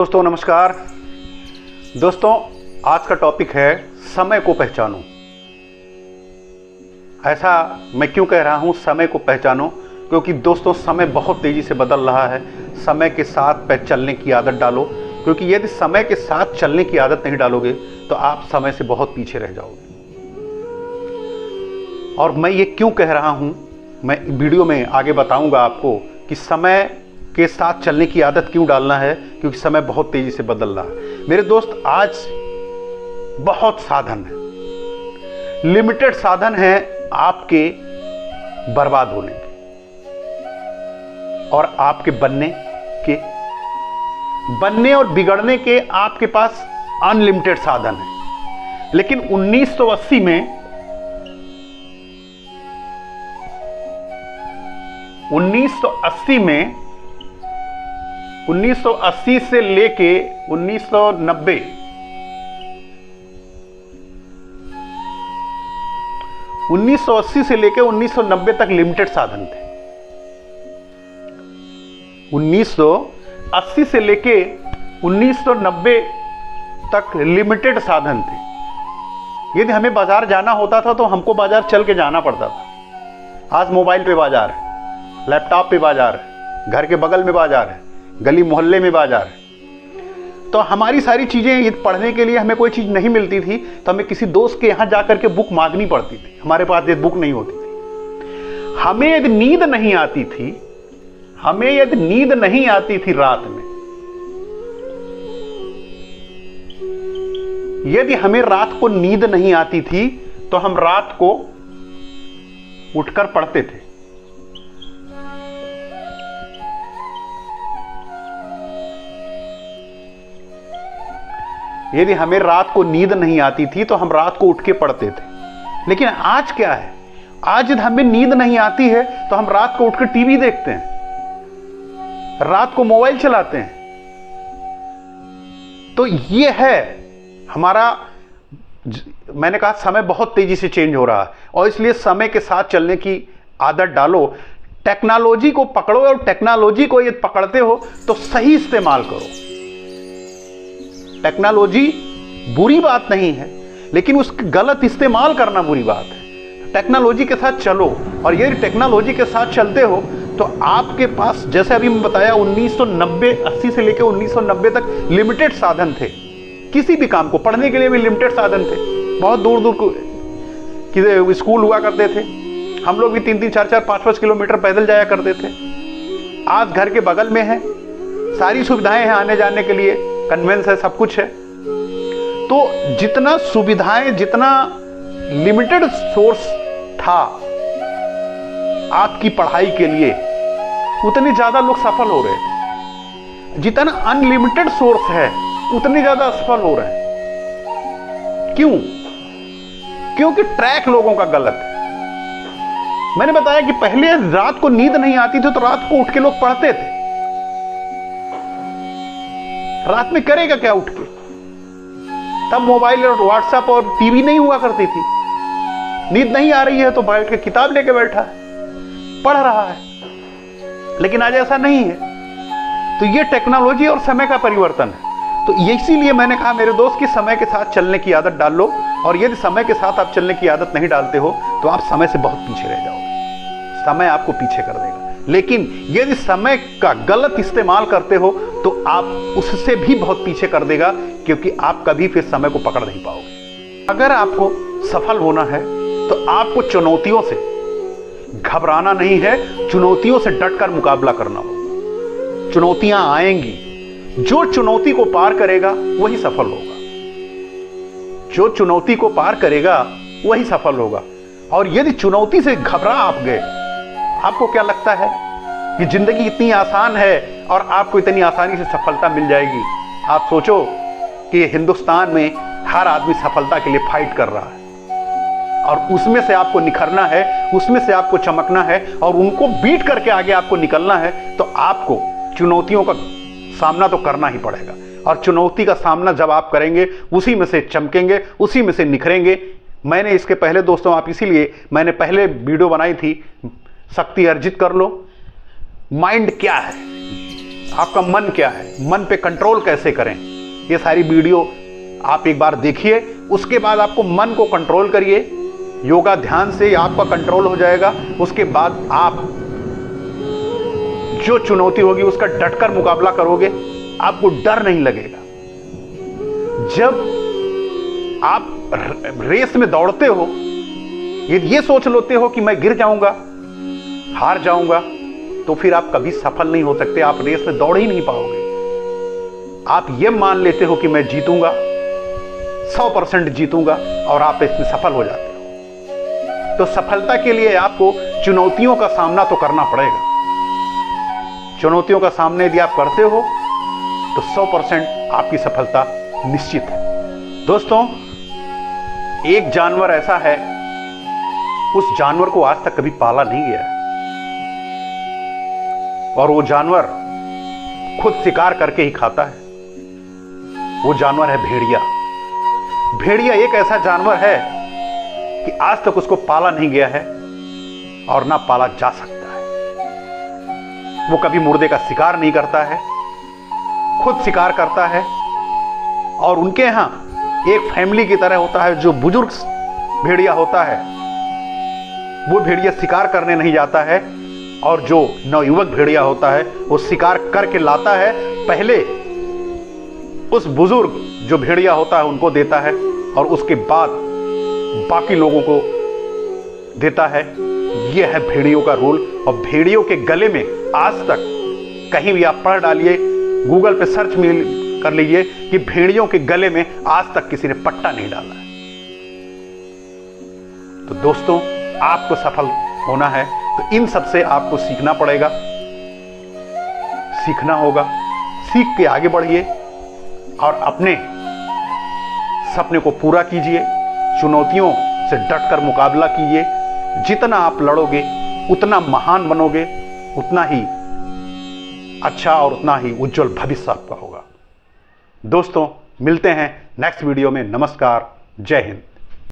दोस्तों नमस्कार। दोस्तों आज का टॉपिक है समय को पहचानो। ऐसा मैं क्यों कह रहा हूं समय को पहचानो, क्योंकि दोस्तों समय बहुत तेजी से बदल रहा है। समय के साथ पे चलने की आदत डालो, क्योंकि यदि समय के साथ चलने की आदत नहीं डालोगे तो आप समय से बहुत पीछे रह जाओगे। और मैं ये क्यों कह रहा हूं, मैं वीडियो में आगे बताऊंगा आपको कि समय के साथ चलने की आदत क्यों डालना है, क्योंकि समय बहुत तेजी से बदल रहा है। मेरे दोस्त आज बहुत साधन है, लिमिटेड साधन है आपके बर्बाद होने के और आपके बनने और बिगड़ने के। आपके पास अनलिमिटेड साधन है। लेकिन 1980 में 1980 से लेके 1990 1980 से लेके 1990 तक लिमिटेड साधन थे। 1980 से लेके 1990 तक लिमिटेड साधन थे। यदि हमें बाजार जाना होता था तो हमको बाजार चल के जाना पड़ता था। आज मोबाइल पे बाजार है, लैपटॉप पे बाजार है, घर के बगल में बाजार है, गली मोहल्ले में बाजार है। तो हमारी सारी चीज़ें पढ़ने के लिए हमें कोई चीज़ नहीं मिलती थी तो हमें किसी दोस्त के यहाँ जा करके बुक मांगनी पड़ती थी। हमारे पास ये बुक नहीं होती थी। हमें यदि नींद नहीं आती थी रात में, यदि हमें रात को नींद नहीं आती थी तो हम रात को उठकर पढ़ते थे। यदि हमें रात को नींद नहीं आती थी तो हम रात को उठ के पढ़ते थे। लेकिन आज क्या है, आज यदि हमें नींद नहीं आती है तो हम रात को उठकर टीवी देखते हैं, रात को मोबाइल चलाते हैं। तो ये है हमारा, मैंने कहा समय बहुत तेजी से चेंज हो रहा है और इसलिए समय के साथ चलने की आदत डालो। टेक्नोलॉजी को पकड़ो और टेक्नोलॉजी को यदि पकड़ते हो तो सही इस्तेमाल करो। टेक्नोलॉजी बुरी बात नहीं है, लेकिन उसका गलत इस्तेमाल करना बुरी बात है। टेक्नोलॉजी के साथ चलो, और यदि टेक्नोलॉजी के साथ चलते हो तो आपके पास, जैसे अभी मैं बताया, 1980 से लेकर 1990 तक लिमिटेड साधन थे। किसी भी काम को पढ़ने के लिए भी लिमिटेड साधन थे। बहुत दूर दूर को स्कूल हुआ करते थे। हम लोग भी 3-3, 4-4, 5-5 किलोमीटर पैदल जाया करते थे। आज घर के बगल में है, सारी सुविधाएं हैं आने जाने के लिए, कन्वेंस है, सब कुछ है। तो जितना सुविधाएं, जितना लिमिटेड सोर्स था आपकी पढ़ाई के लिए, उतने ज्यादा लोग सफल हो रहे हैं। जितना अनलिमिटेड सोर्स है उतने ज्यादा असफल हो रहे हैं। क्यों? क्योंकि ट्रैक लोगों का गलत है। मैंने बताया कि पहले रात को नींद नहीं आती थी तो रात को उठ के लोग पढ़ते थे। रात में करेगा क्या उठ के? तब मोबाइल और व्हाट्सएप और टीवी नहीं हुआ करती थी। नींद नहीं आ रही है तो बैठ के किताब लेके बैठा है, पढ़ रहा है। लेकिन आज ऐसा नहीं है। तो ये टेक्नोलॉजी और समय का परिवर्तन है। तो इसीलिए मैंने कहा मेरे दोस्त कि समय के साथ चलने की आदत डाल लो, और यदि समय के साथ आप चलने की आदत नहीं डालते हो तो आप समय से बहुत पीछे रह जाओगे। समय आपको पीछे कर देगा। लेकिन यदि समय का गलत इस्तेमाल करते हो तो आप उससे भी बहुत पीछे कर देगा, क्योंकि आप कभी फिर समय को पकड़ नहीं पाओगे। अगर आपको सफल होना है तो आपको चुनौतियों से घबराना नहीं है, चुनौतियों से डटकर मुकाबला करना हो। चुनौतियां आएंगी, जो चुनौती को पार करेगा वही सफल होगा। जो चुनौती को पार करेगा वही सफल होगा। और यदि चुनौती से घबरा आप गए, आपको क्या लगता है कि जिंदगी इतनी आसान है और आपको इतनी आसानी से सफलता मिल जाएगी? आप सोचो कि हिंदुस्तान में हर आदमी सफलता के लिए फाइट कर रहा है और उसमें से आपको निखरना है, उसमें से आपको चमकना है और उनको बीट करके आगे आपको निकलना है। तो आपको चुनौतियों का सामना तो करना ही पड़ेगा, और चुनौती का सामना जब आप करेंगे उसी में से चमकेंगे, उसी में से निखरेंगे। मैंने इसके पहले दोस्तों, आप इसीलिए मैंने पहले वीडियो बनाई थी, शक्ति अर्जित कर लो। माइंड क्या है? आपका मन क्या है, मन पे कंट्रोल कैसे करें, ये सारी वीडियो आप एक बार देखिए। उसके बाद आपको मन को कंट्रोल करिए, योगा ध्यान से आपका कंट्रोल हो जाएगा। उसके बाद आप जो चुनौती होगी उसका डटकर मुकाबला करोगे, आपको डर नहीं लगेगा। जब आप रेस में दौड़ते हो, ये सोच लेते हो कि मैं गिर जाऊंगा, हार जाऊंगा, तो फिर आप कभी सफल नहीं हो सकते, आप रेस में दौड़ ही नहीं पाओगे। आप ये मान लेते हो कि मैं जीतूंगा, 100% जीतूंगा, और आप इसमें सफल हो जाते हो। तो सफलता के लिए आपको चुनौतियों का सामना तो करना पड़ेगा। चुनौतियों का सामना यदि आप करते हो तो 100% आपकी सफलता निश्चित है। दोस्तों, एक जानवर ऐसा है, उस जानवर को आज तक कभी पाला नहीं गया है, और वो जानवर खुद शिकार करके ही खाता है। वो जानवर है भेड़िया। भेड़िया एक ऐसा जानवर है कि आज तक उसको पाला नहीं गया है और ना पाला जा सकता है। वो कभी मुर्दे का शिकार नहीं करता है, खुद शिकार करता है। और उनके यहां एक फैमिली की तरह होता है। जो बुजुर्ग भेड़िया होता है वो भेड़िया शिकार करने नहीं जाता है, और जो नवयुवक भेड़िया होता है वो शिकार करके लाता है। पहले उस बुजुर्ग जो भेड़िया होता है उनको देता है, और उसके बाद बाकी लोगों को देता है। यह है भेड़ियों का रोल। और भेड़ियों के गले में आज तक कहीं भी आप पढ़ डालिए, गूगल पे सर्च कर लीजिए कि भेड़ियों के गले में आज तक किसी ने पट्टा नहीं डाला है। तो दोस्तों, आपको सफल होना है तो इन सब से आपको सीखना पड़ेगा, सीखना होगा। सीख के आगे बढ़िए और अपने सपने को पूरा कीजिए। चुनौतियों से डटकर मुकाबला कीजिए। जितना आप लड़ोगे उतना महान बनोगे, उतना ही अच्छा और उतना ही उज्जवल भविष्य आपका होगा। दोस्तों, मिलते हैं नेक्स्ट वीडियो में। नमस्कार, जय हिंद।